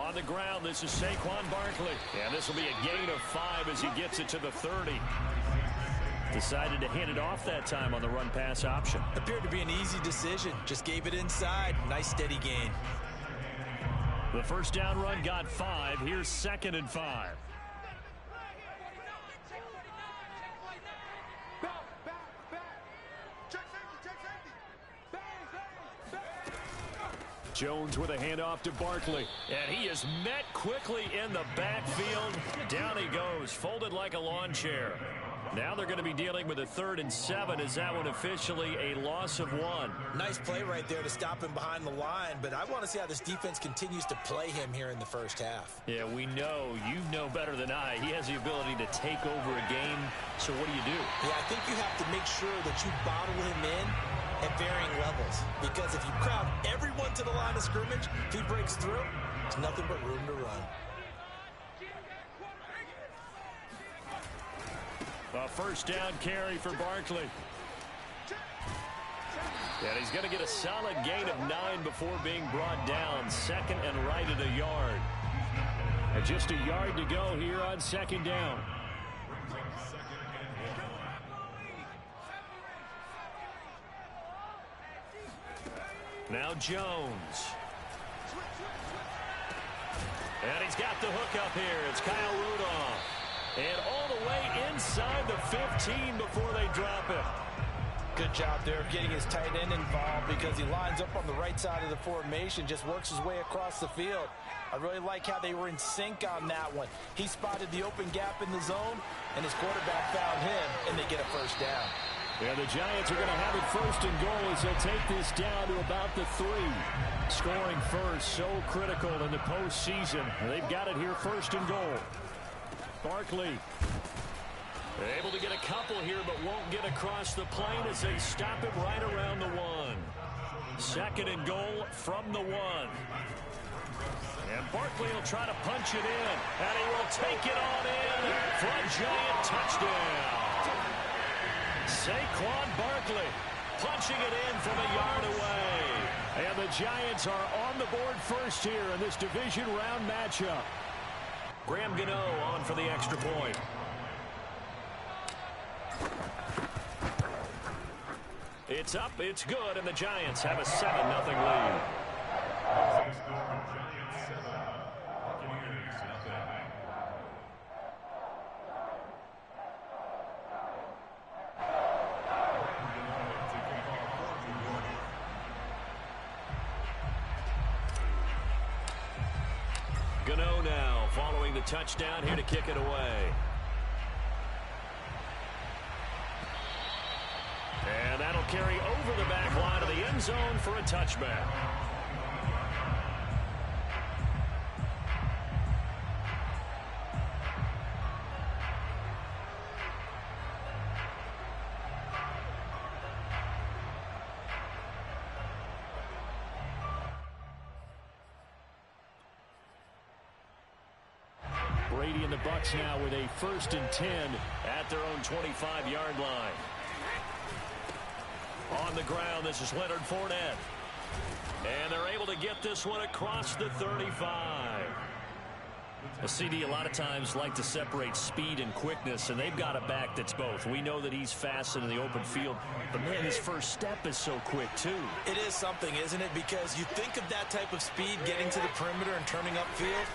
On the ground, this is Saquon Barkley. And this will be a gain of 5 as he gets it to the 30. Decided to hand it off that time on the run-pass option. Appeared to be an easy decision. Just gave it inside. Nice steady gain. The first down run got 5. Here's 2nd and 5. Jones with a handoff to Barkley. And he is met quickly in the backfield. Down he goes, folded like a lawn chair. Now they're going to be dealing with a 3rd and 7. Is that one officially a loss of 1? Nice play right there to stop him behind the line, but I want to see how this defense continues to play him here in the first half. Yeah, we know. You know better than I. He has the ability to take over a game, so what do you do? Yeah, I think you have to make sure that you bottle him in at varying levels, because if you crowd everyone to the line of scrimmage, if he breaks through, there's nothing but room to run. A first down carry for Barkley. And he's going to get a solid gain of 9 before being brought down. 2nd and right at a yard. And just a yard to go here on 2nd down. Now Jones. And he's got the hook up here. It's Kyle Rudolph. And all the way inside the 15 before they drop it. Good job there of getting his tight end involved, because he lines up on the right side of the formation, just works his way across the field. I really like how they were in sync on that one. He spotted the open gap in the zone, and his quarterback found him, and they get a first down. Yeah, the Giants are going to have it 1st and goal as they'll take this down to about the 3. Scoring first, so critical in the postseason. They've got it here 1st and goal. Barkley able to get a couple here, but won't get across the plane as they stop him right around the 1. 2nd and goal from the 1. And Barkley will try to punch it in, and he will take it on in for a Giant touchdown. Saquon Barkley punching it in from a yard away. And the Giants are on the board first here in this division round matchup. Graham Gano on for the extra point. It's up, it's good, and the Giants have a 7-0 lead. Gano now following the touchdown here to kick it away. And that'll carry over the back line of the end zone for a touchback. Brady and the Bucs now with a 1st and 10 at their own 25-yard line. On the ground, this is Leonard Fournette. And they're able to get this one across the 35. A CD a lot of times like to separate speed and quickness, and they've got a back that's both. We know that he's fast in the open field, but man, his first step is so quick too. It is something, isn't it? Because you think of that type of speed getting to the perimeter and turning upfield,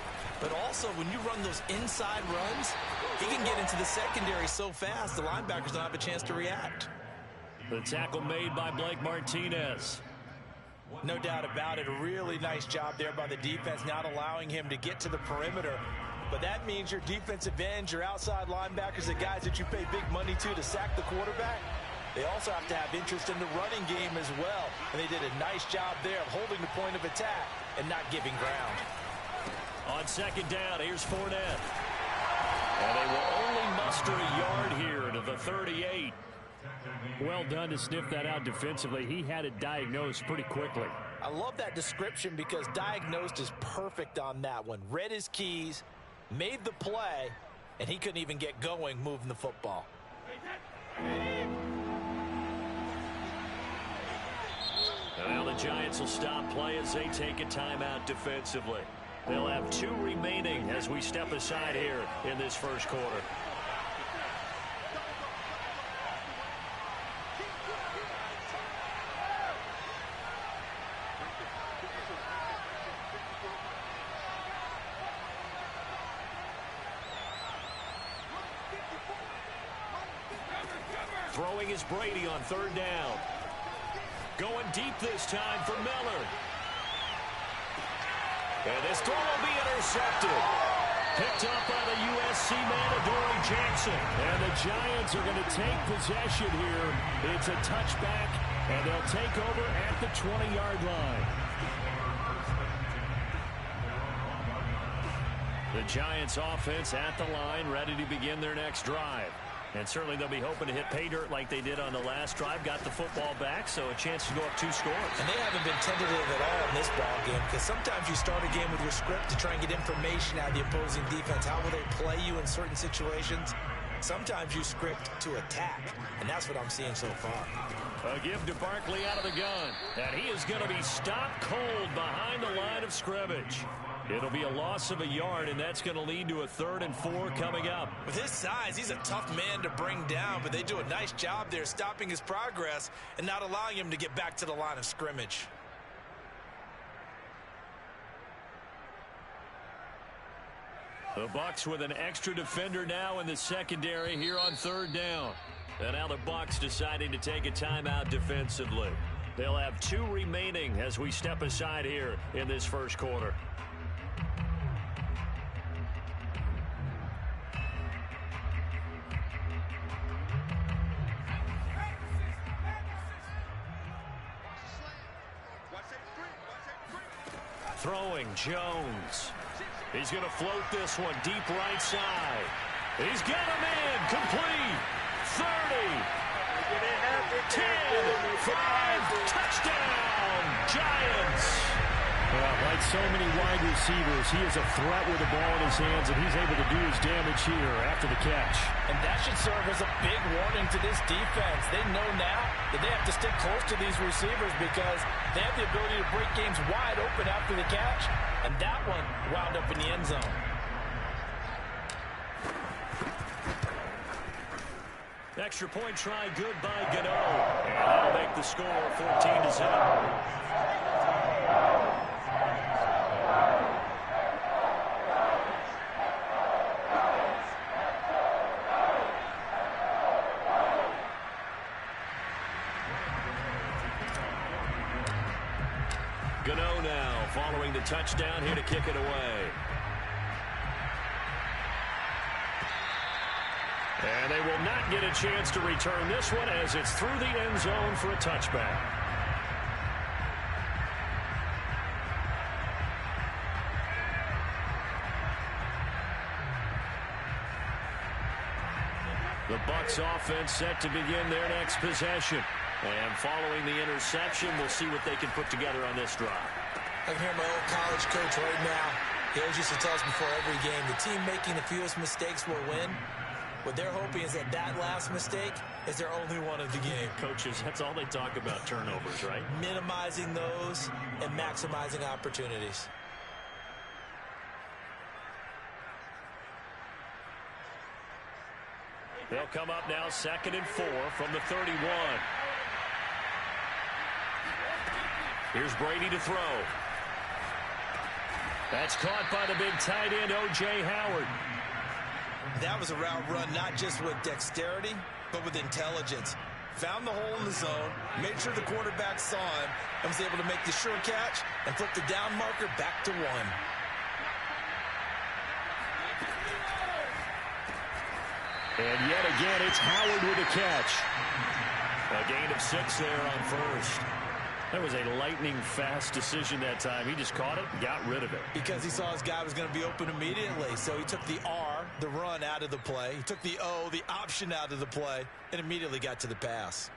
but also when you run those inside runs, he can get into the secondary so fast the linebackers don't have a chance to react. The tackle made by Blake Martinez. No doubt about it. A really nice job there by the defense, not allowing him to get to the perimeter. But that means your defensive ends, your outside linebackers, the guys that you pay big money to sack the quarterback, they also have to have interest in the running game as well. And they did a nice job there of holding the point of attack and not giving ground. On 2nd down, here's Fournette. And they will only muster a yard here to the 38. Well done to sniff that out defensively. He had it diagnosed pretty quickly. I love that description because diagnosed is perfect on that one. Read his keys, made the play, and he couldn't even get going moving the football. Now the Giants will stop play as they take a timeout defensively. They'll have 2 remaining as we step aside here in this first quarter. Throwing is Brady on 3rd down. Going deep this time for Miller. And this throw will be intercepted. Picked up by the USC man, Adoree Jackson. And the Giants are going to take possession here. It's a touchback, and they'll take over at the 20-yard line. The Giants offense at the line, ready to begin their next drive. And certainly they'll be hoping to hit pay dirt like they did on the last drive. Got the football back, so a chance to go up 2 scores. And they haven't been tentative at all in this ball game, because sometimes you start a game with your script to try and get information out of the opposing defense. How will they play you in certain situations? Sometimes you script to attack, and that's what I'm seeing so far. A give to Barkley out of the gun, and he is going to be stopped cold behind the line of scrimmage. It'll be a loss of a yard, and that's going to lead to a 3rd and 4 coming up. With his size, he's a tough man to bring down, but they do a nice job there stopping his progress and not allowing him to get back to the line of scrimmage. The Bucs with an extra defender now in the secondary here on 3rd down. And now the Bucs deciding to take a timeout defensively. They'll have 2 remaining as we step aside here in this first quarter. Throwing Jones. He's going to float this one deep right side. He's got a man complete. 30, 10, 5, touchdown, Giants. Like so many wide receivers, he is a threat with the ball in his hands, and he's able to do his damage here after the catch. And that should serve as a big warning to this defense. They know now that they have to stick close to these receivers because they have the ability to break games wide open after the catch, and that one wound up in the end zone. Extra point try good by Gano, and that'll make the score 14-0. Gano now following the touchdown here to kick it away. And they will not get a chance to return this one as it's through the end zone for a touchback. The Bucs offense set to begin their next possession. And following the interception, we'll see what they can put together on this drive. I can hear my old college coach right now. He always used to tell us before every game, the team making the fewest mistakes will win. What they're hoping is that that last mistake is their only one of the game. Coaches, that's all they talk about, turnovers, right? Minimizing those and maximizing opportunities. They'll come up now 2nd and 4 from the 31. Here's Brady to throw. That's caught by the big tight end, O.J. Howard. That was a route run not just with dexterity, but with intelligence. Found the hole in the zone, made sure the quarterback saw him, and was able to make the sure catch and flip the down marker back to 1. And yet again, it's Howard with a catch. A gain of 6 there on first. That was a lightning-fast decision that time. He just caught it and got rid of it. Because he saw his guy was going to be open immediately. So he took the R, the run, out of the play. He took the O, the option, out of the play, and immediately got to the pass.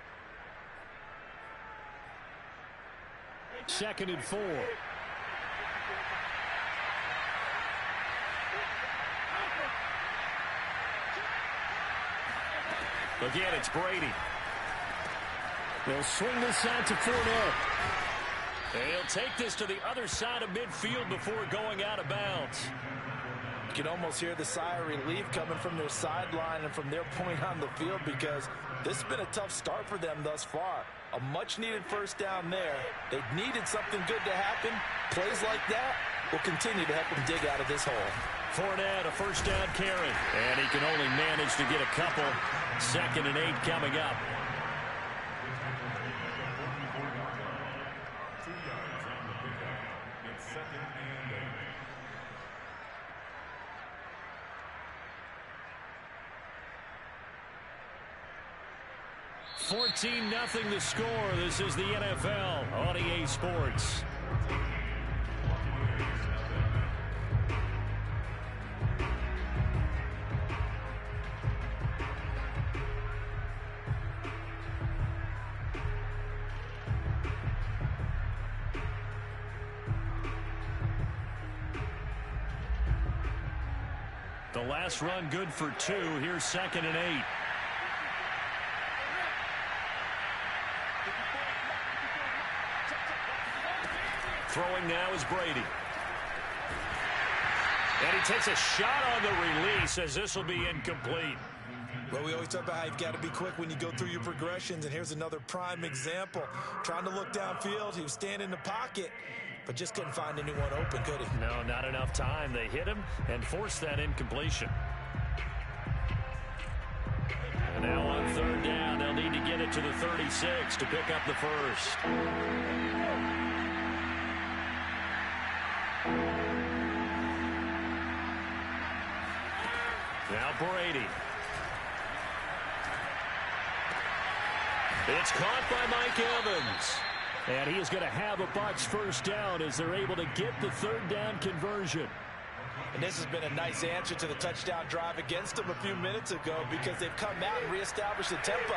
2nd and 4. Again, it's Brady. They'll swing this out to Fournette. And he'll take this to the other side of midfield before going out of bounds. You can almost hear the sigh of relief coming from their sideline and from their point on the field, because this has been a tough start for them thus far. A much-needed first down there. They needed something good to happen. Plays like that will continue to help them dig out of this hole. Fournette, a first down carry. And he can only manage to get a couple. 2nd and 8 coming up. It's 2nd and 8. 14-0 the score. This is the NFL on EA Sports. The last run good for 2. Here's 2nd and 8. Throwing now is Brady. And he takes a shot on the release, as this will be incomplete. Well, we always talk about how you've got to be quick when you go through your progressions, and here's another prime example. Trying to look downfield, he was standing in the pocket, but just couldn't find anyone open, could he? No, not enough time. They hit him and forced that incompletion. And now on 3rd down, they'll need to get it to the 36 to pick up the first. Now Brady. It's caught by Mike Evans. And he is going to have a Bucs first down as they're able to get the 3rd down conversion. And this has been a nice answer to the touchdown drive against them a few minutes ago, because they've come out and reestablished the tempo.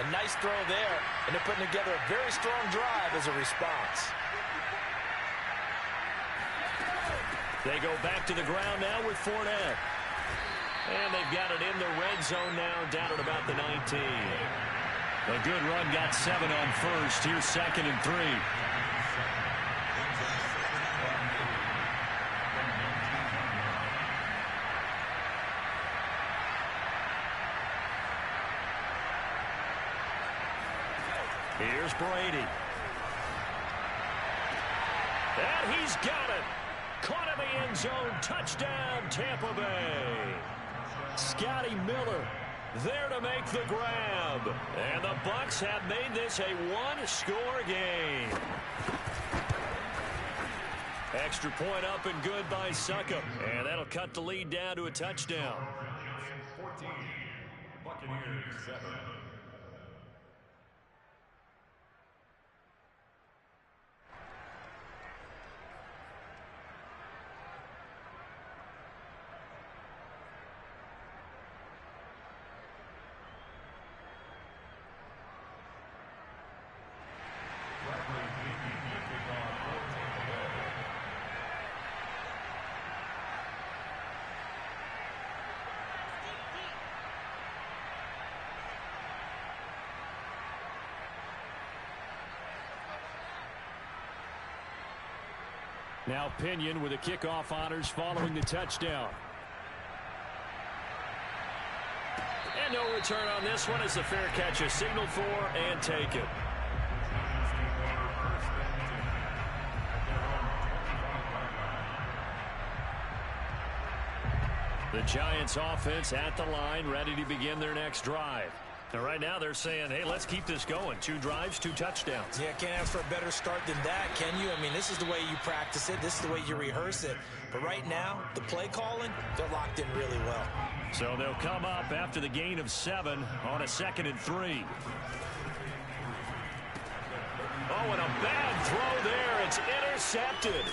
A nice throw there, and they're putting together a very strong drive as a response. They go back to the ground now with Fournette. And they've got it in the red zone now, down at about the 19. A good run, got 7 on first. Here's 2nd and 3. Here's Brady. And he's got it. Caught in the end zone. Touchdown, Tampa Bay. Scotty Miller there to make the grab. And the Bucs have made this a one-score game. Extra point up and good by Succop. And that'll cut the lead down to a touchdown. 14, Buccaneers 7. Now Pinion with the kickoff honors following the touchdown. And no return on this one as the fair catch is signaled for and taken. The Giants offense at the line, ready to begin their next drive. And right now they're saying, hey, let's keep this going. 2 drives, 2 touchdowns. Yeah, can't ask for a better start than that, can you? I mean, this is the way you practice it. This is the way you rehearse it. But right now, the play calling, they're locked in really well. So they'll come up after the gain of 7 on a 2nd and 3. Oh, and a bad throw there. It's intercepted.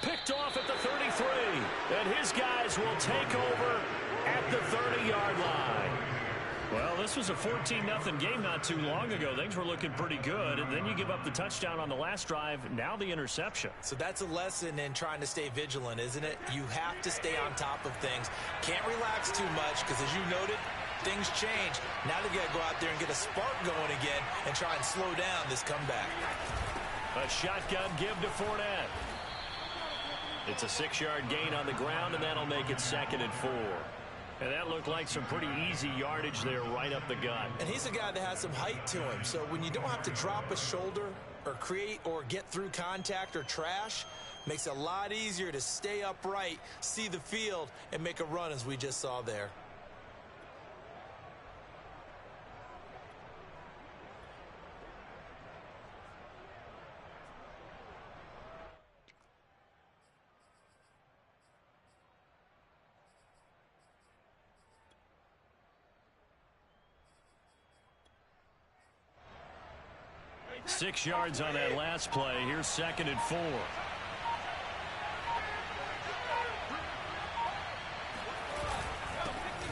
Picked off at the 33. And his guys will take over at the 30-yard line. Well, this was a 14-0 game not too long ago. Things were looking pretty good, and then you give up the touchdown on the last drive, now the interception. So that's a lesson in trying to stay vigilant, isn't it? You have to stay on top of things. Can't relax too much, because as you noted, things change. Now they've got to go out there and get a spark going again and try and slow down this comeback. A shotgun give to Fournette. It's a 6-yard gain on the ground, and that'll make it 2nd and 4. And that looked like some pretty easy yardage there right up the gut. And he's a guy that has some height to him. So when you don't have to drop a shoulder or create or get through contact or trash, makes it a lot easier to stay upright, see the field, and make a run as we just saw there. Six yards on that last play. Here's 2nd and 4.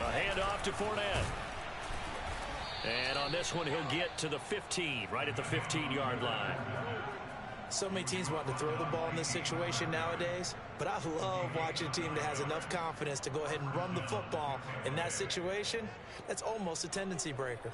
A handoff to Fournette. And on this one, he'll get to the 15, right at the 15-yard line. So many teams want to throw the ball in this situation nowadays, but I love watching a team that has enough confidence to go ahead and run the football in that situation. That's almost a tendency breaker.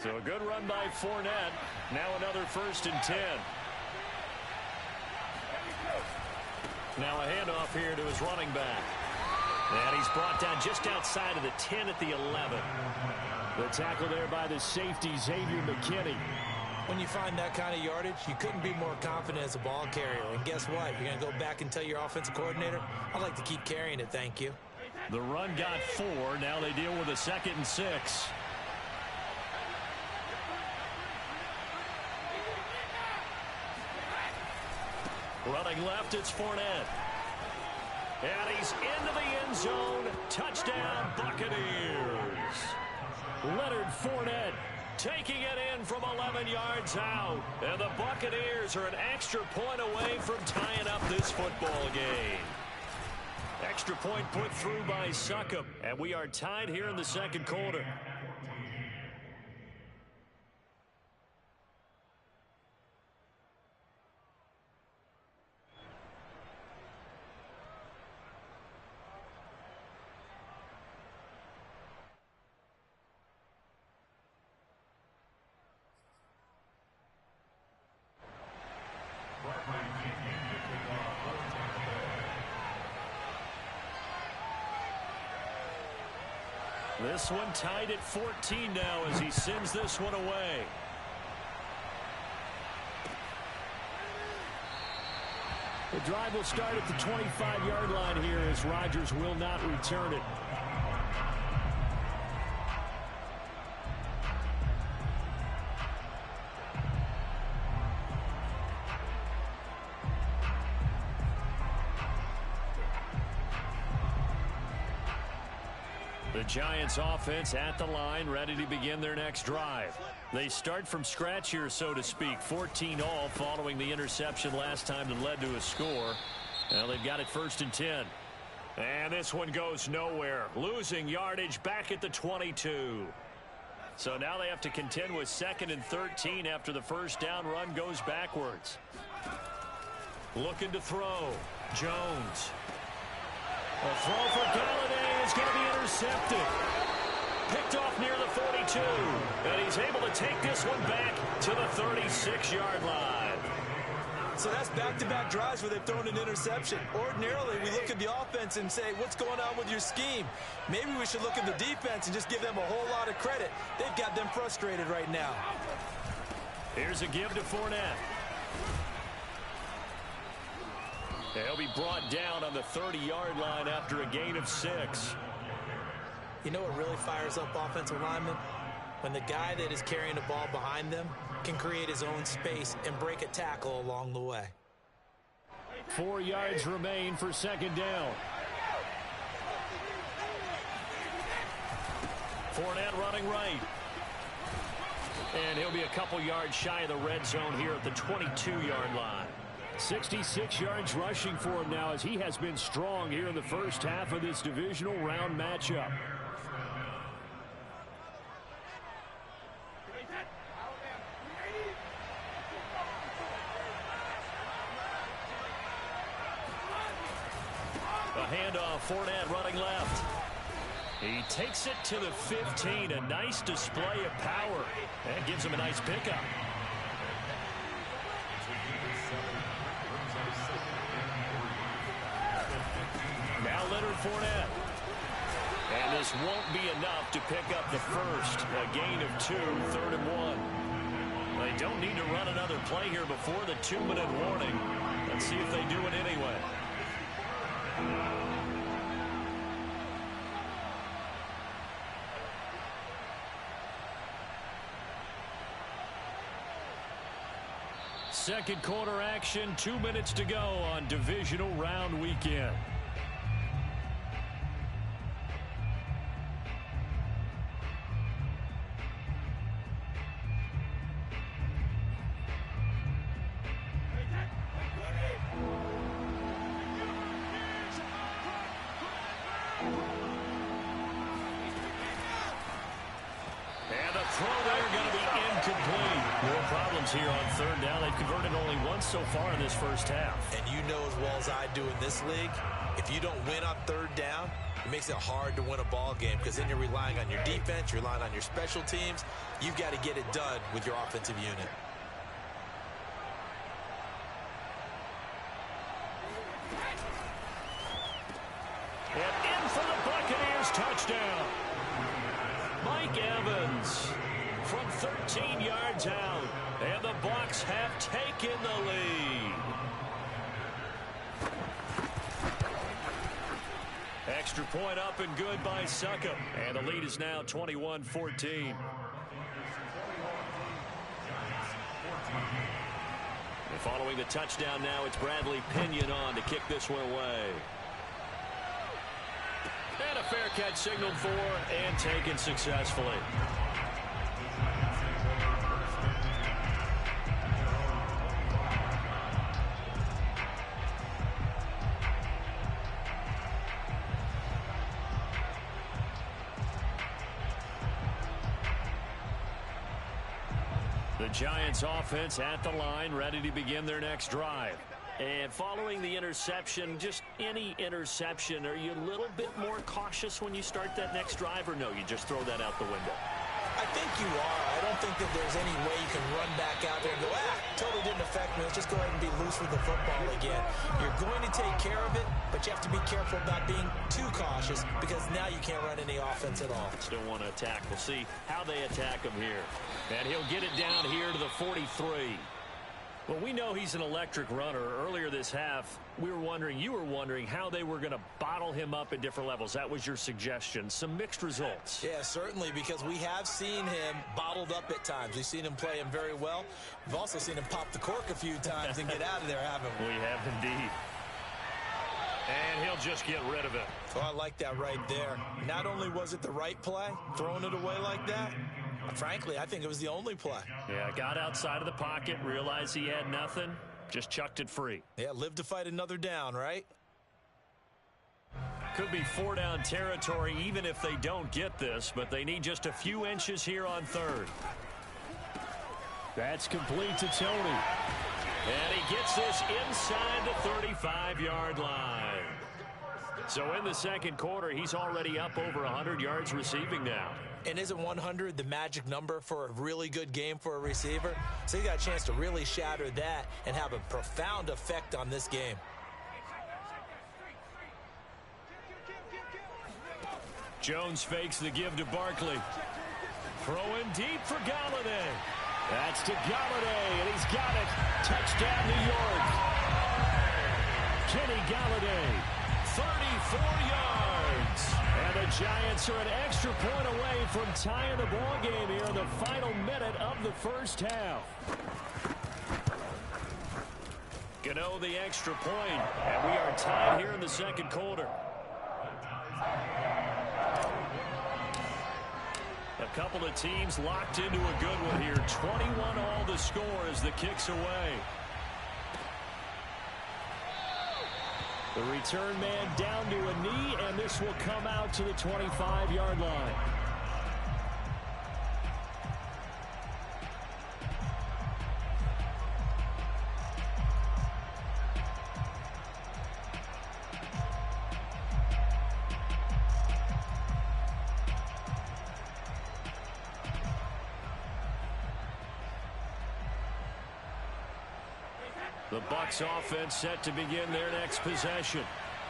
So a good run by Fournette. Now another 1st and 10. Now a handoff here to his running back. And he's brought down just outside of the 10 at the 11. The tackle there by the safety, Xavier McKinney. When you find that kind of yardage, you couldn't be more confident as a ball carrier. And guess what? You're going to go back and tell your offensive coordinator, I'd like to keep carrying it, thank you. The run got 4. Now they deal with a 2nd and 6. Running left, it's Fournette. And he's into the end zone. Touchdown, Buccaneers. Leonard Fournette taking it in from 11 yards out. And the Buccaneers are an extra point away from tying up this football game. Extra point put through by Succop. And we are tied here in the 2nd quarter. This one tied at 14 now as he sends this one away. The drive will start at the 25-yard line here as Rodgers will not return it. The Giants offense at the line, ready to begin their next drive. They start from scratch here, so to speak. 14 all following the interception last time that led to a score. Now they've got it 1st and 10. And this one goes nowhere. Losing yardage back at the 22. So now they have to contend with 2nd and 13 after the first down run goes backwards. Looking to throw. Jones. A throw for Galladay is going to be intercepted. Picked off near the 42. And he's able to take this one back to the 36-yard line. So that's back-to-back drives where they've thrown an interception. Ordinarily, we look at the offense and say, what's going on with your scheme? Maybe we should look at the defense and just give them a whole lot of credit. They've got them frustrated right now. Here's a give to Fournette. He'll be brought down on the 30-yard line after a gain of 6. You know what really fires up offensive linemen? When the guy that is carrying the ball behind them can create his own space and break a tackle along the way. 4 yards remain for 2nd down. Fournette running right. And he'll be a couple yards shy of the red zone here at the 22-yard line. 66 yards rushing for him now as he has been strong here in the first half of this divisional round matchup. handoff. Fournette running left. He takes it to the 15. A nice display of power. And gives him a nice pickup. Now Leonard Fournette. And this won't be enough to pick up the first. A gain of 2, 3rd and 1. They don't need to run another play here before the 2-minute warning. Let's see if they do it anyway. Second quarter action, 2 minutes to go on divisional round weekend. Here on 3rd down. They've converted only once so far in this first half. And you know as well as I do in this league, if you don't win on 3rd down, it makes it hard to win a ball game because then you're relying on your defense, you're relying on your special teams. You've got to get it done with your offensive unit. And in for the Buccaneers touchdown. Mike Evans from 13 yards out. And the Bucs have taken the lead. Extra point up and good by Succop. And the lead is now 21-14. And following the touchdown now, it's Bradley Pinion on to kick this one away. And a fair catch signaled for and taken successfully. The Giants offense at the line, ready to begin their next drive. And following the interception, just any interception, are you a little bit more cautious when you start that next drive, or no, you just throw that out the window? I think you are. I don't think that there's any way you can run back out there and go, totally didn't affect me. Let's just go ahead and be loose with the football again. You're going to take care of it, but you have to be careful about being too cautious because now you can't run any offense at all. Still want to attack. We'll see how they attack him here. And he'll get it down here to the 43. Well, we know he's an electric runner. Earlier this half, you were wondering how they were going to bottle him up at different levels. That was your suggestion. Some mixed results. Yeah, certainly, because we have seen him bottled up at times. We've seen him play him very well. We've also seen him pop the cork a few times and get out of there, haven't we? We have indeed. And he'll just get rid of it. Oh, I like that right there. Not only was it the right play, throwing it away like that, frankly, I think it was the only play. Yeah, got outside of the pocket, realized he had nothing, just chucked it free. Yeah, live to fight another down, right? Could be 4-down territory even if they don't get this, but they need just a few inches here on 3rd. That's complete to Tony. And he gets this inside the 35-yard line. So in the second quarter, he's already up over 100 yards receiving now. And isn't 100 the magic number for a really good game for a receiver? So you got a chance to really shatter that and have a profound effect on this game. Jones fakes the give to Barkley. Throwing deep for Galladay. That's to Galladay, and he's got it. Touchdown, New York. Kenny Galladay, 34 yards. And the Giants are an extra point away from tying the ball game here in the final minute of the first half. Gano the extra point, and we are tied here in the second quarter. A couple of teams locked into a good one here. 21 all the score as the kick's away. The return man down to a knee, and this will come out to the 25-yard line. The Bucs offense set to begin their next possession.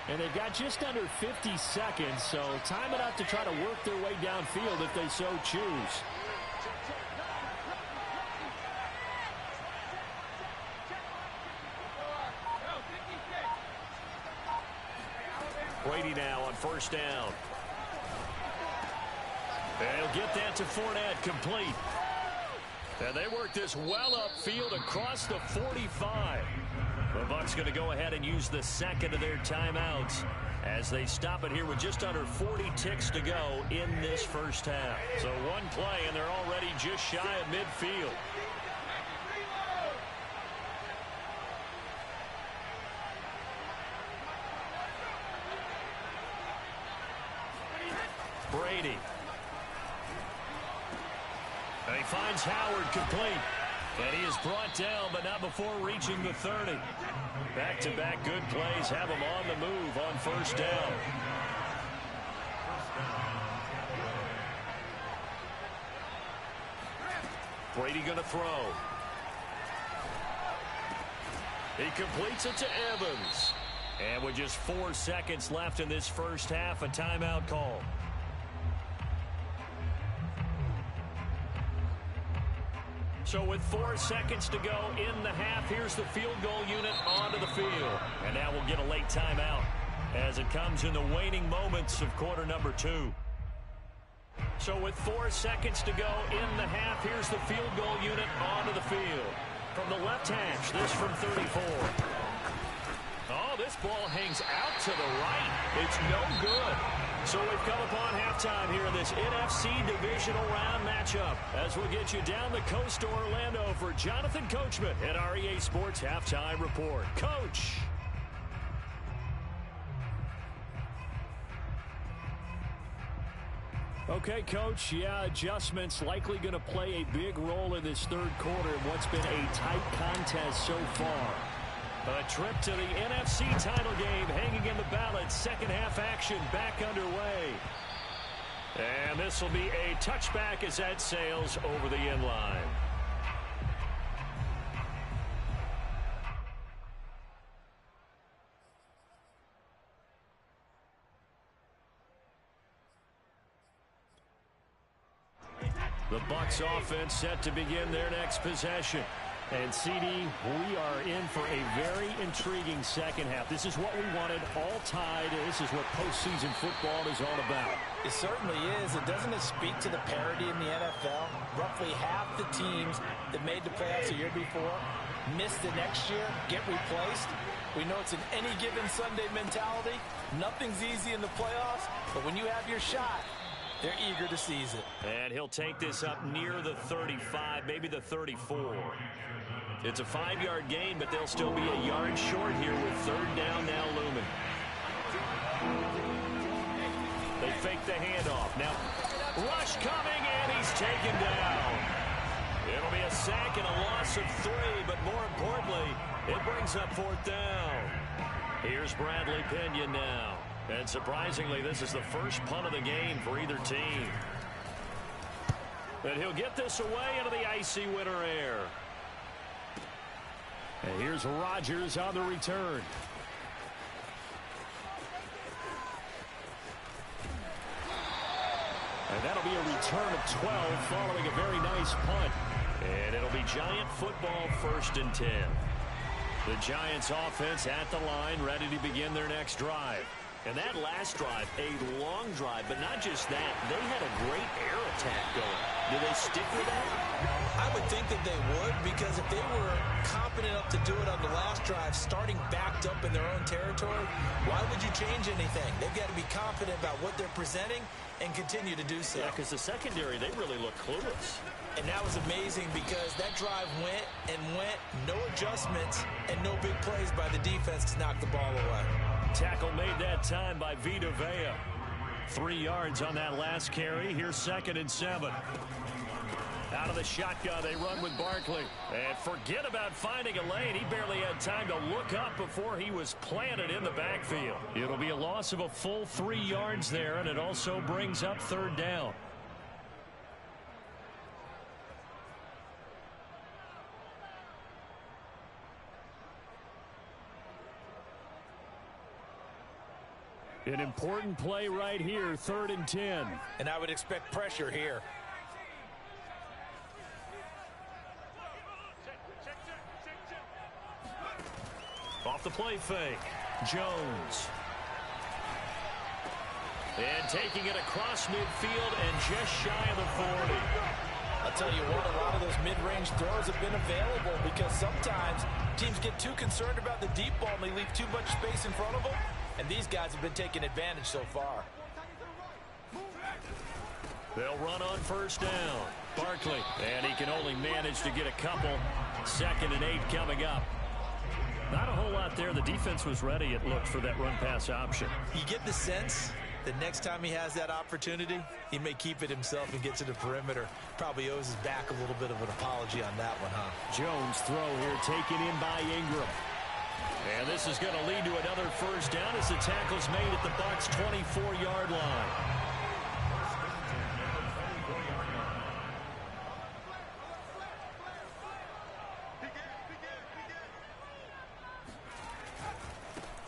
And they've got just under 50 seconds, so time enough to try to work their way downfield if they so choose. Brady now on first down. And he'll get that to Fournette, complete. And they work this well upfield across the 45. The Bucs going to go ahead and use the second of their timeouts as they stop it here with just under 40 ticks to go in this first half. So one play, and they're already just shy of midfield. Brady. And he finds Howard, complete. And he is brought down, but not before reaching the 30. Back-to-back good plays have him on the move on first down. Brady going to throw. He completes it to Evans. And with just 4 seconds left in this first half, a timeout call. So with 4 seconds to go in the half, here's the field goal unit onto the field. And now we'll get a late timeout as it comes in the waning moments of quarter number 2. So with 4 seconds to go in the half, here's the field goal unit onto the field. From the left hash, this from 34. Oh, this ball hangs out to the right. It's no good. So we've come upon halftime here in this NFC Divisional Round matchup as we'll get you down the coast to Orlando for Jonathan Coachman at our EA Sports Halftime Report. Coach. Okay, Coach, yeah, adjustments likely going to play a big role in this third quarter in what's been a tight contest so far. A trip to the NFC title game hanging in the balance. Second half action back underway. And this will be a touchback as that sails over the end line. The Bucs offense set to begin their next possession. And, CD, we are in for a very intriguing second half. This is what we wanted, all tied. This is what postseason football is all about. It certainly is. And doesn't it speak to the parity in the NFL? Roughly half the teams that made the playoffs the year before miss the next year, get replaced. We know it's an any given Sunday mentality. Nothing's easy in the playoffs, but when you have your shot, they're eager to seize it. And he'll take this up near the 35, maybe the 34. It's a 5-yard gain, but they'll still be a yard short here with third down now looming. They fake the handoff. Now, rush coming, and he's taken down. It'll be a sack and a loss of 3, but more importantly, it brings up fourth down. Here's Bradley Pinion now. And surprisingly, this is the first punt of the game for either team. And he'll get this away into the icy winter air. And here's Rodgers on the return. And that'll be a return of 12 following a very nice punt. And it'll be Giant football, 1st and 10. The Giants offense at the line, ready to begin their next drive. And that last drive, a long drive, but not just that. They had a great air attack going. Do they stick with that? I would think that they would, because if they were confident enough to do it on the last drive, starting backed up in their own territory, why would you change anything? They've got to be confident about what they're presenting and continue to do so. Yeah, because the secondary, they really look clueless. And that was amazing because that drive went and went, no adjustments, and no big plays by the defense to knock the ball away. Tackle made that time by Vita Vea. 3 yards on that last carry. Here's 2nd and 7. Out of the shotgun, they run with Barkley. And forget about finding a lane. He barely had time to look up before he was planted in the backfield. It'll be a loss of a full 3 yards there, and it also brings up third down. An important play right here, 3rd and 10. And I would expect pressure here. Off the play fake, Jones. And taking it across midfield and just shy of the 40. I'll tell you what, a lot of those mid-range throws have been available because sometimes teams get too concerned about the deep ball and they leave too much space in front of them. And these guys have been taking advantage so far. They'll run on 1st down. Barkley, and he can only manage to get a couple. 2nd and 8 coming up. Not a whole lot there. The defense was ready, it looked, for that run-pass option. You get the sense that next time he has that opportunity, he may keep it himself and get to the perimeter. Probably owes his back a little bit of an apology on that one, huh? Jones throw here taken in by Ingram. And this is going to lead to another 1st down as the tackle's made at the Bucs' 24-yard line.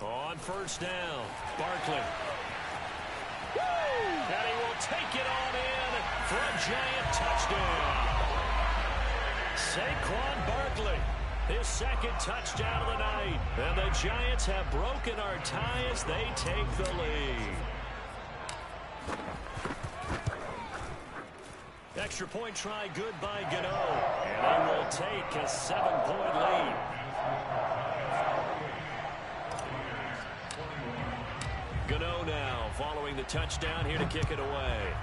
On 1st down, Barkley. And he will take it on in for a Giant touchdown. Saquon Barkley, his 2nd touchdown of the night. And the Giants have broken our tie as they take the lead. Extra point try good by Gano. And they will take a 7-point lead. Gano now following the touchdown here to kick it away.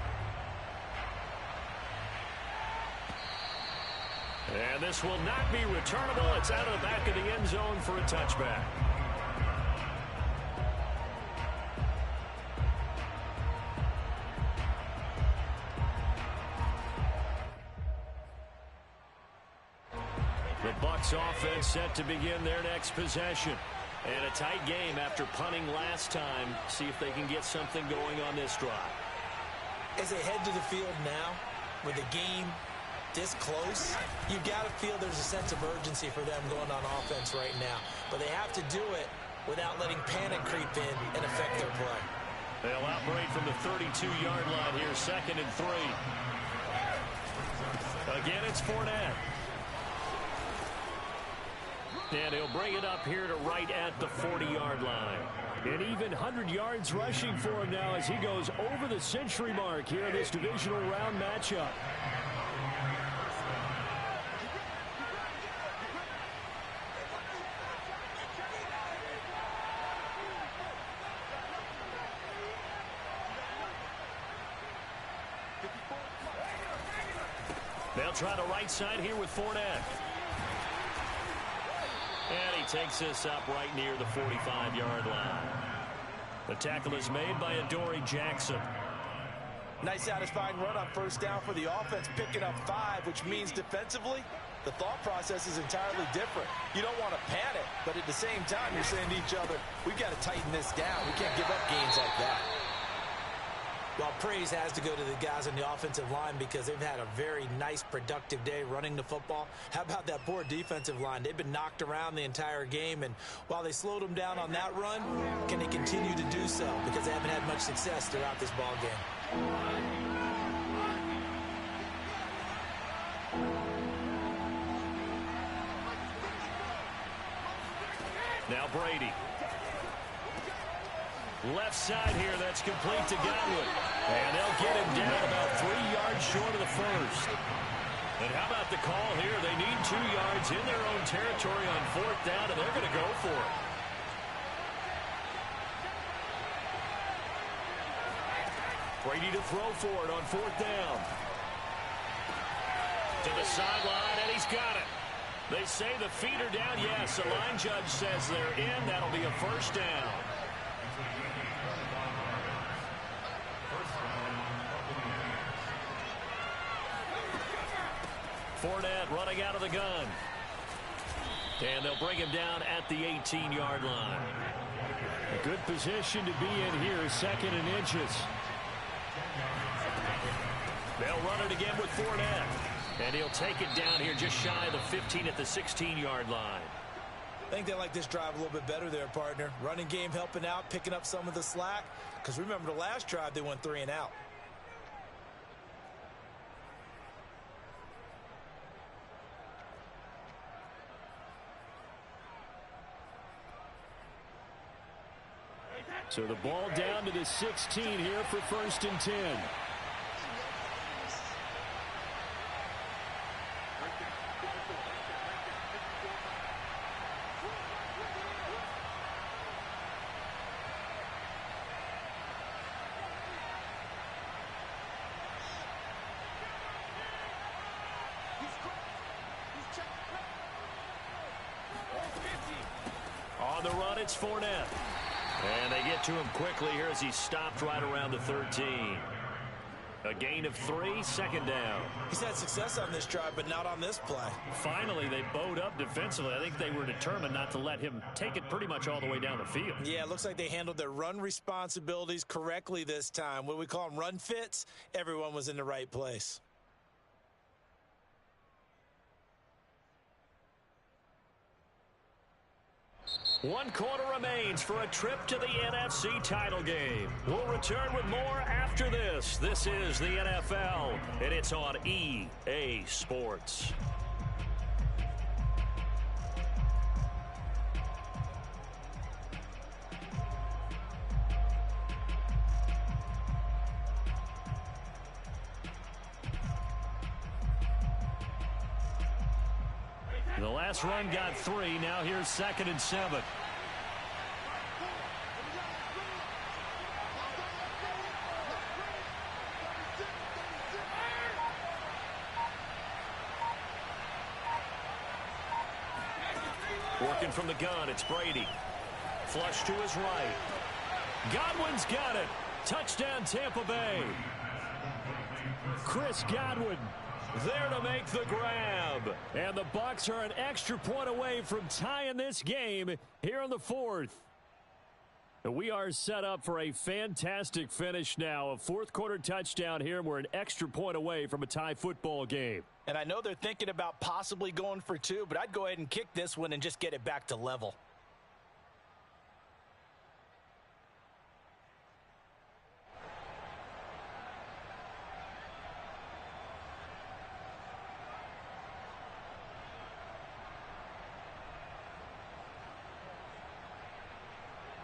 And this will not be returnable. It's out of the back of the end zone for a touchback. The Bucs offense set to begin their next possession. And a tight game after punting last time. See if they can get something going on this drive. As they head to the field now, with the game this close, you've got to feel there's a sense of urgency for them going on offense right now. But they have to do it without letting panic creep in and affect their play. They'll operate from the 32-yard line here, 2nd and 3. Again, it's Fournette. And he'll bring it up here to right at the 40-yard line. An even 100 yards rushing for him now as he goes over the century mark here in this divisional round matchup. They'll try the right side here with Fournette. And he takes this up right near the 45-yard line. The tackle is made by Adoree Jackson. Nice satisfying run on 1st down for the offense, picking up 5, which means defensively, the thought process is entirely different. You don't want to panic, but at the same time, you're saying to each other, we've got to tighten this down. We can't give up gains like that. Well, praise has to go to the guys on the offensive line because they've had a very nice, productive day running the football. How about that poor defensive line? They've been knocked around the entire game, and while they slowed them down on that run, can they continue to do so? Because they haven't had much success throughout this ball game. Now Brady. Left side here, that's complete to Godwin. And they'll get him down about 3 yards short of the 1st. And how about the call here? They need 2 yards in their own territory on 4th down, and they're going to go for it. Brady to throw for it on 4th down. To the sideline, and he's got it. They say the feet are down. Yes, the line judge says they're in. That'll be a 1st down. Fournette running out of the gun. And they'll bring him down at the 18-yard line. A good position to be in here, 2nd and inches. They'll run it again with Fournette. And he'll take it down here just shy of the 15 at the 16-yard line. I think they like this drive a little bit better there, partner. Running game helping out, picking up some of the slack. Because remember, the last drive, they went 3 and out. So the ball down to the 16 here for 1st and 10. On the run, it's Fournette. And they get to him quickly here as he stopped right around the 13. A gain of 3, 2nd down. He's had success on this drive, but not on this play. Finally, they bowed up defensively. I think they were determined not to let him take it pretty much all the way down the field. Yeah, it looks like they handled their run responsibilities correctly this time. What do we call them, run fits? Everyone was in the right place. One quarter remains for a trip to the NFC title game. We'll return with more after this. This is the NFL, and it's on EA Sports. The last run got 3. Now here's 2nd and 7. Working from the gun, it's Brady. Flush to his right. Godwin's got it. Touchdown, Tampa Bay. Chris Godwin there to make the grab. And the Bucs are an extra point away from tying this game here in the 4th. We are set up for a fantastic finish now. A 4th quarter touchdown here. We're an extra point away from a tie football game. And I know they're thinking about possibly going for 2, but I'd go ahead and kick this one and just get it back to level.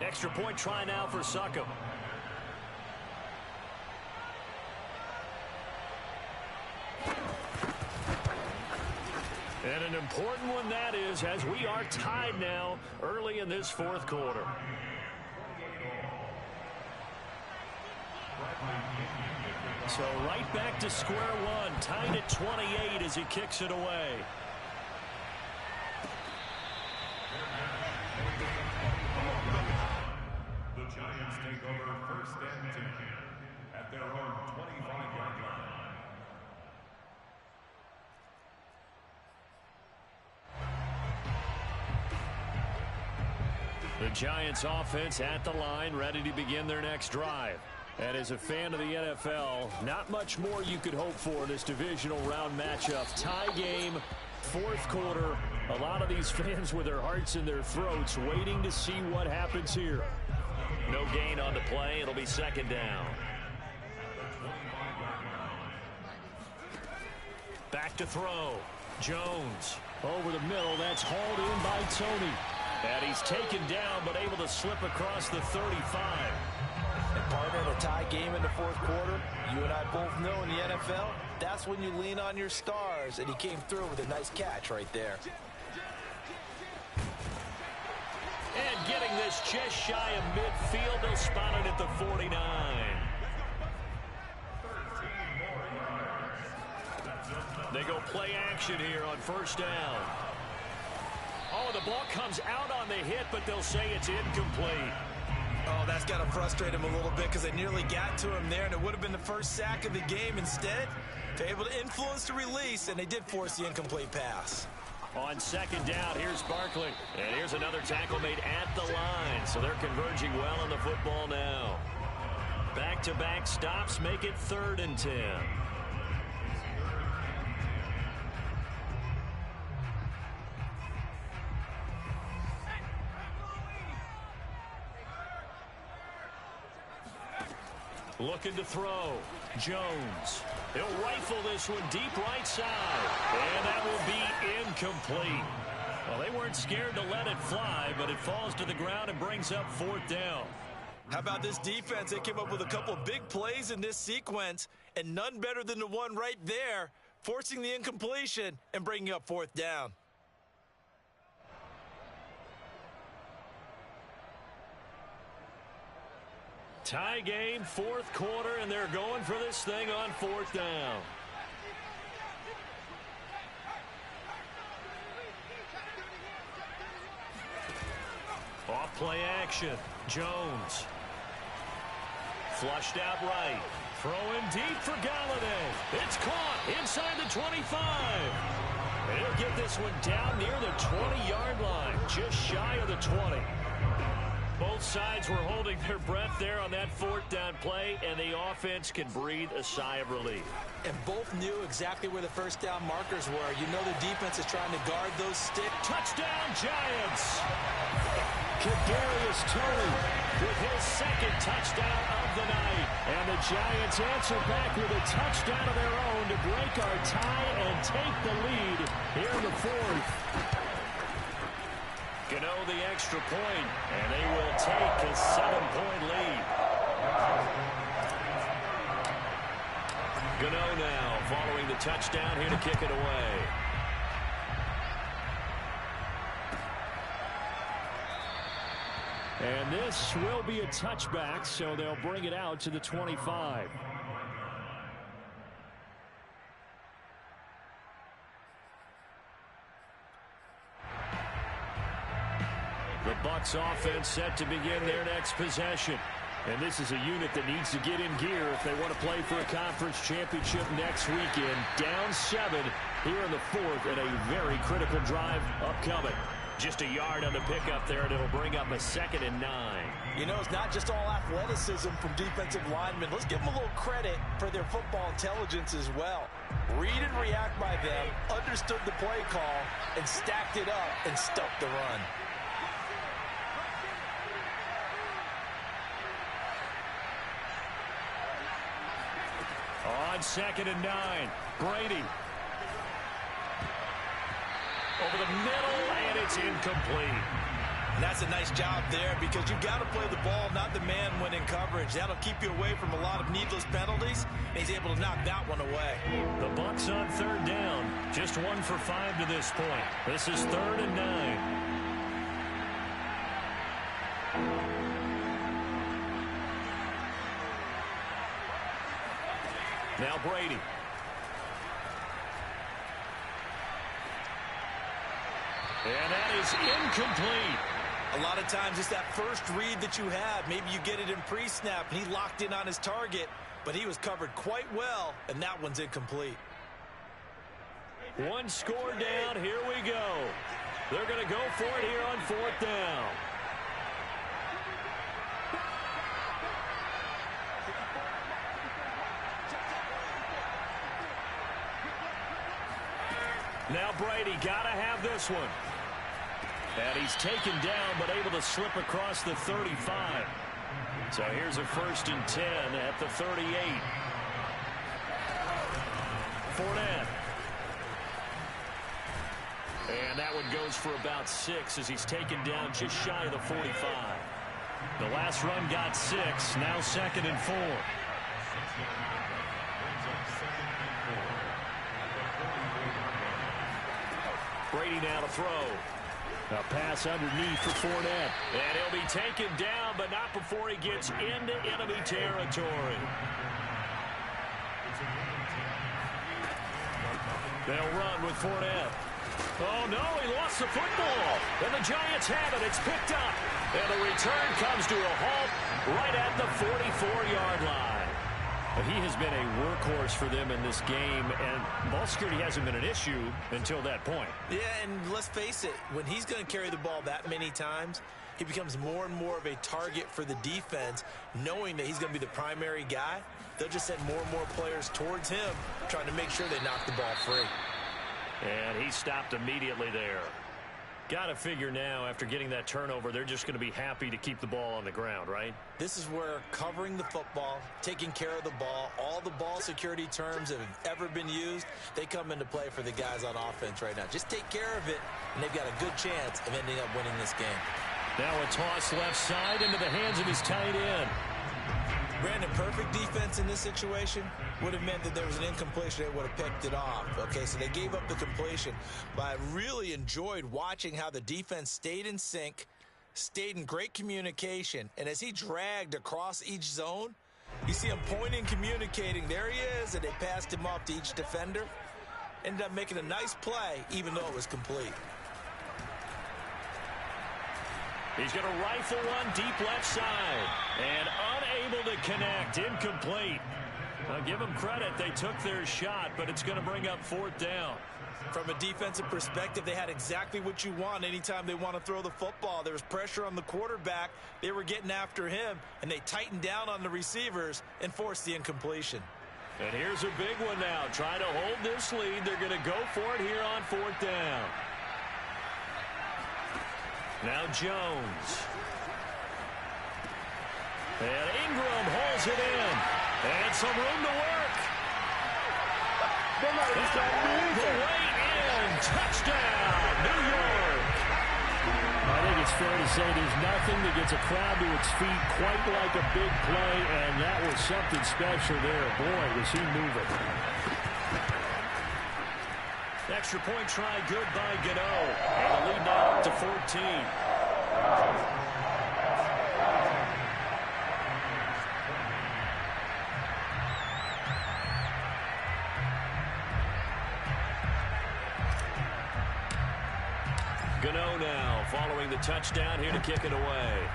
Extra point try now for Succop. And an important one that is, as we are tied now early in this 4th quarter. So right back to square one, tied at 28 as he kicks it away. The Giants take over 1st and 10 at their own 25-yard line. The Giants offense at the line, ready to begin their next drive. And as a fan of the NFL, not much more you could hope for in this divisional round matchup. Tie game, 4th quarter. A lot of these fans with their hearts in their throats waiting to see what happens here. No gain on the play. It'll be 2nd down. Back to throw. Jones over the middle. That's hauled in by Tony. And he's taken down but able to slip across the 35. And partner, in a tie game in the 4th quarter, you and I both know in the NFL, that's when you lean on your stars. And he came through with a nice catch right there. And getting this just shy of midfield, they'll spot it at the 49. They go play action here on 1st down. Oh, the ball comes out on the hit, but they'll say it's incomplete. Oh, that's got to frustrate him a little bit because they nearly got to him there, and it would have been the first sack of the game. Instead, they're able to influence the release, and they did force the incomplete pass. On 2nd down, here's Barkley. And here's another tackle made at the line. So they're converging well on the football now. Back-to-back stops make it 3rd and 10. Looking to throw. Jones. He'll rifle this one deep right side. And that will be incomplete. Well, they weren't scared to let it fly, but it falls to the ground and brings up 4th down. How about this defense? They came up with a couple of big plays in this sequence, and none better than the one right there, forcing the incompletion and bringing up 4th down. Tie game, 4th quarter, and they're going for this thing on 4th down. Off play action. Jones. Flushed out right. Throwing deep for Galladay. It's caught inside the 25. And he'll get this one down near the 20-yard line, just shy of the 20. Both sides were holding their breath there on that 4th down play, and the offense can breathe a sigh of relief. And both knew exactly where the 1st down markers were. You know the defense is trying to guard those sticks. Touchdown, Giants! Kadarius Toney with his 2nd touchdown of the night. And the Giants answer back with a touchdown of their own to break our tie and take the lead here in the 4th. Gano the extra point, and they will take a 7-point lead. Gano now following the touchdown here to kick it away. And this will be a touchback, so they'll bring it out to the 25. The Bucs offense set to begin their next possession. And this is a unit that needs to get in gear if they want to play for a conference championship next weekend. Down 7 here in the 4th, and a very critical drive upcoming. Just a yard on the pickup there, and it'll bring up a 2nd and 9. You know, it's not just all athleticism from defensive linemen. Let's give them a little credit for their football intelligence as well. Read and react by them, understood the play call, and stacked it up and stuffed the run. On 2nd and 9, Brady. Over the middle, and it's incomplete. And that's a nice job there because you've got to play the ball, not the man when in coverage. That'll keep you away from a lot of needless penalties, and he's able to knock that one away. The Bucs on 3rd down, just 1 for 5 to this point. This is 3rd and 9. Now Brady. And that is incomplete. A lot of times it's that first read that you have. Maybe you get it in pre-snap, and he locked in on his target, but he was covered quite well, and that one's incomplete. 1 score down. Here we go. They're going to go for it here on 4th down. Now Brady got to have this one. And he's taken down but able to slip across the 35. So here's a 1st and 10 at the 38. Fournette. And that one goes for about 6 as he's taken down just shy of the 45. The last run got 6. Now 2nd and 4. Brady now to throw. A pass underneath for Fournette. And he'll be taken down, but not before he gets into enemy territory. They'll run with Fournette. Oh, no, he lost the football. And the Giants have it. It's picked up. And the return comes to a halt right at the 44-yard line. He has been a workhorse for them in this game, and ball security hasn't been an issue until that point. Yeah, and let's face it, when he's going to carry the ball that many times, he becomes more and more of a target for the defense, knowing that he's going to be the primary guy. They'll just send more and more players towards him, trying to make sure they knock the ball free. And he stopped immediately there. Got to figure now, after getting that turnover, they're just going to be happy to keep the ball on the ground, right? This is where covering the football, taking care of the ball, all the ball security terms that have ever been used, they come into play for the guys on offense right now. Just take care of it, and they've got a good chance of ending up winning this game. Now a toss left side into the hands of his tight end. Brandon, perfect defense in this situation would have meant that there was an incompletion. They would have picked it off. Okay, so they gave up the completion. But I really enjoyed watching how the defense stayed in sync, stayed in great communication. And as he dragged across each zone, you see him pointing, communicating. There he is, and they passed him off to each defender. Ended up making a nice play, even though it was complete. He's going to rifle one deep left side. And unable to connect. Incomplete. I'll give them credit. They took their shot, but it's going to bring up 4th down. From a defensive perspective, they had exactly what you want anytime they want to throw the football. There was pressure on the quarterback. They were getting after him, and they tightened down on the receivers and forced the incompletion. And here's a big one now. Trying to hold this lead. They're going to go for it here on 4th down. Now Jones. And Ingram hauls it in. And some room to work. The way in. Touchdown, New York. I think it's fair to say there's nothing that gets a crowd to its feet quite like a big play, and that was something special there. Boy, was he moving. Extra point try good by Gano. And the lead now up to 14. Gano now following the touchdown here to kick it away.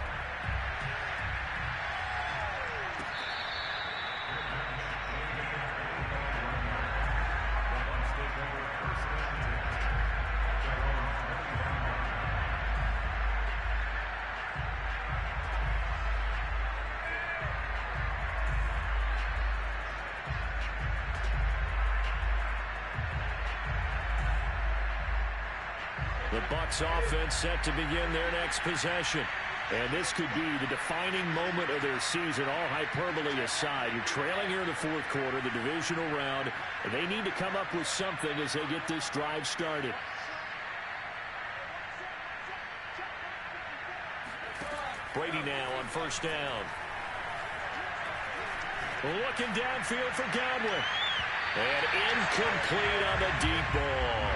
The Bucs offense set to begin their next possession. And this could be the defining moment of their season, all hyperbole aside. You're trailing here in the 4th quarter, the divisional round, and they need to come up with something as they get this drive started. Brady now on 1st down. Looking downfield for Godwin. And incomplete on the deep ball.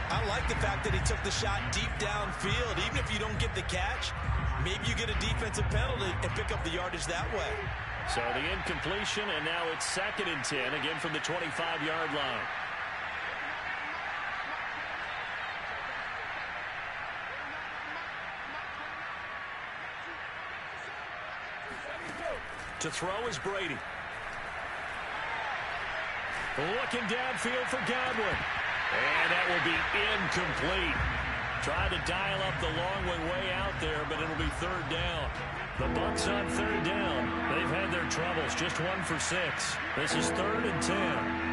I like the fact that he took the shot deep downfield. Even if you don't get the catch, maybe you get a defensive penalty and pick up the yardage that way. So the incompletion, and now it's 2nd and 10, again from the 25-yard line. To throw is Brady. Looking downfield for Godwin. And that will be incomplete. Trying to dial up the long one way out there, but it'll be 3rd down. The Bucs on 3rd down. They've had their troubles. Just 1 for 6. This is 3rd and 10.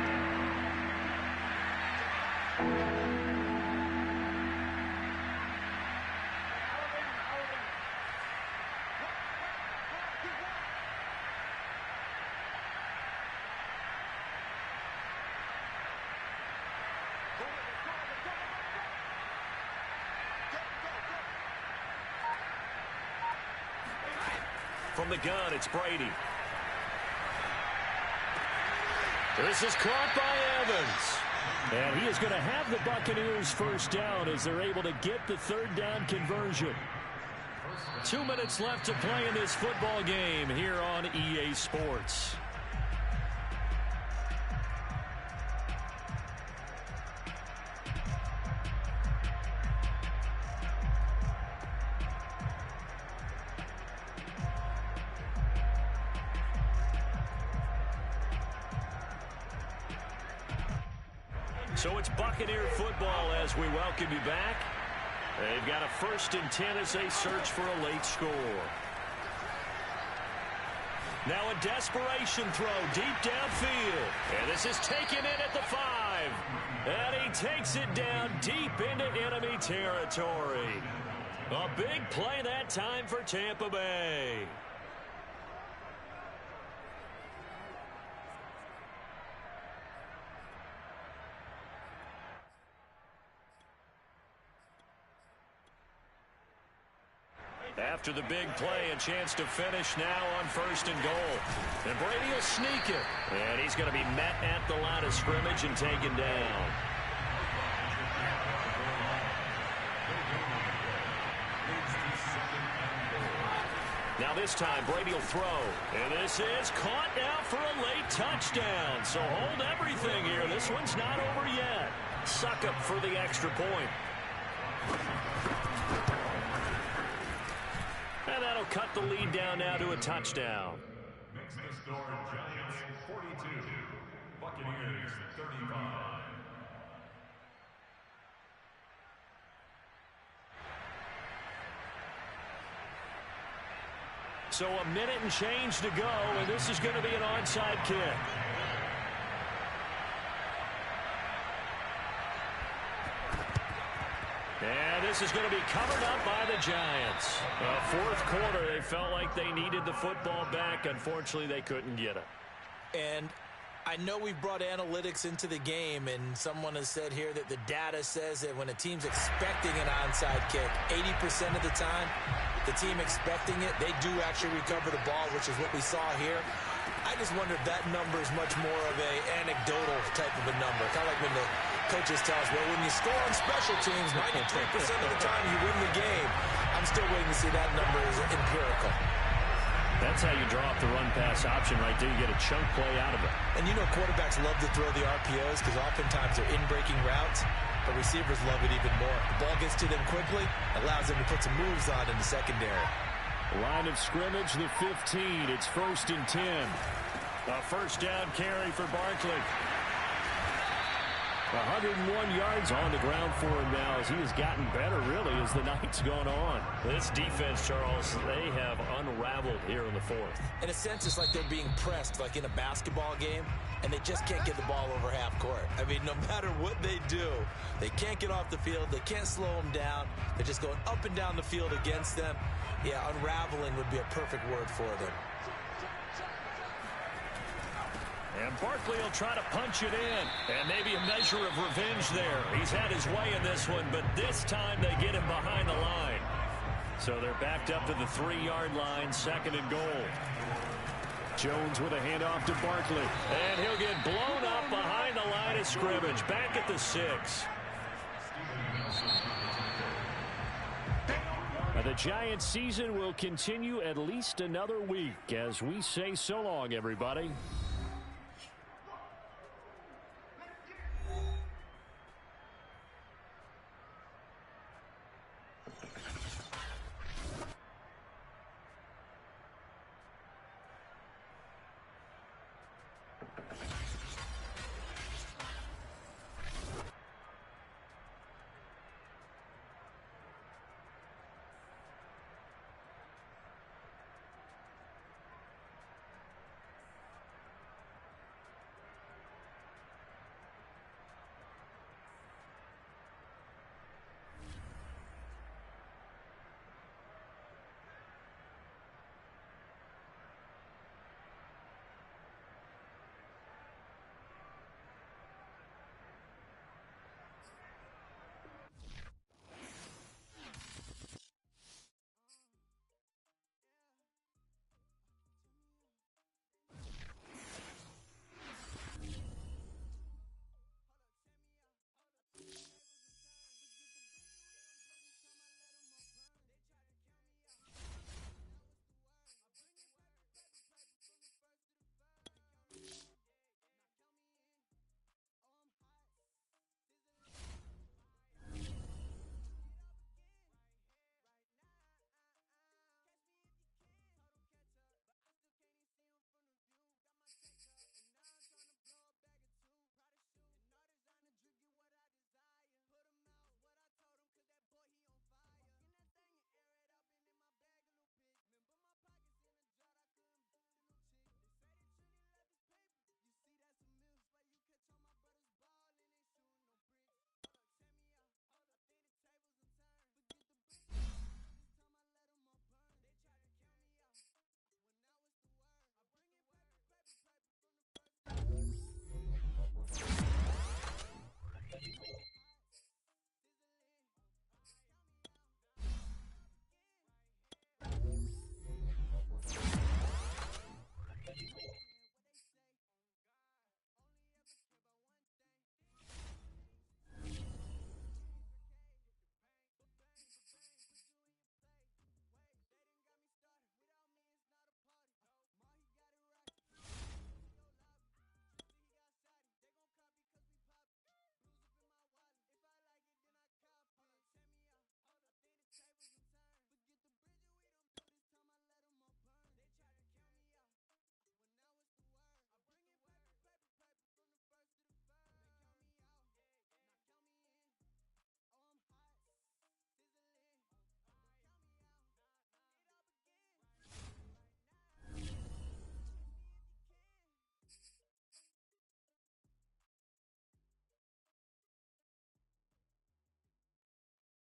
From the gun, it's Brady. This is caught by Evans. And he is going to have the Buccaneers 1st down as they're able to get the 3rd down conversion. 2 minutes left to play in this football game here on EA Sports. So it's Buccaneer football as we welcome you back. They've got a 1st and 10 as they search for a late score. Now a desperation throw deep downfield. And this is taken in at the 5. And he takes it down deep into enemy territory. A big play that time for Tampa Bay. After the big play, a chance to finish now on 1st and goal. And Brady will sneak it. And he's going to be met at the line of scrimmage and taken down. Now this time, Brady will throw. And this is caught now for a late touchdown. So hold everything here. This one's not over yet. Suck up for the extra point. And that'll cut the lead down now to a touchdown. Makes the score Giants 42, Buccaneers 35. So a minute and change to go, and this is going to be an onside kick. And this is going to be covered up by the Giants. Fourth quarter, they felt like they needed the football back. Unfortunately, they couldn't get it. And I know we've brought analytics into the game, and someone has said here that the data says that when a team's expecting an onside kick, 80% of the time, the team expecting it, they do actually recover the ball, which is what we saw here. I just wonder if that number is much more of a anecdotal type of a number. Kind of like when the coaches tell us, well, when you score on special teams, 93% of the time you win the game. I'm still waiting to see that number is empirical. That's how you draw up the run-pass option right there. You get a chunk play out of it. And you know quarterbacks love to throw the RPOs because oftentimes they're in-breaking routes, but receivers love it even more. The ball gets to them quickly, allows them to put some moves on in the secondary. Line of scrimmage, the 15. It's 1st and 10. A first down carry for Barkley. 101 yards on the ground for him now as he has gotten better, really, as the night's gone on. This defense, Charles, they have unraveled here in the fourth. In a sense, it's like they're being pressed, like in a basketball game, and they just can't get the ball over half court. I mean, no matter what they do, they can't get off the field. They can't slow them down. They're just going up and down the field against them. Yeah, unraveling would be a perfect word for them. And Barkley will try to punch it in. And maybe a measure of revenge there. He's had his way in this one, but this time they get him behind the line. So they're backed up to the 3-yard line, 2nd and goal. Jones with a handoff to Barkley. And he'll get blown up behind the line of scrimmage. Back at the 6. The Giants season will continue at least another week as we say so long, everybody.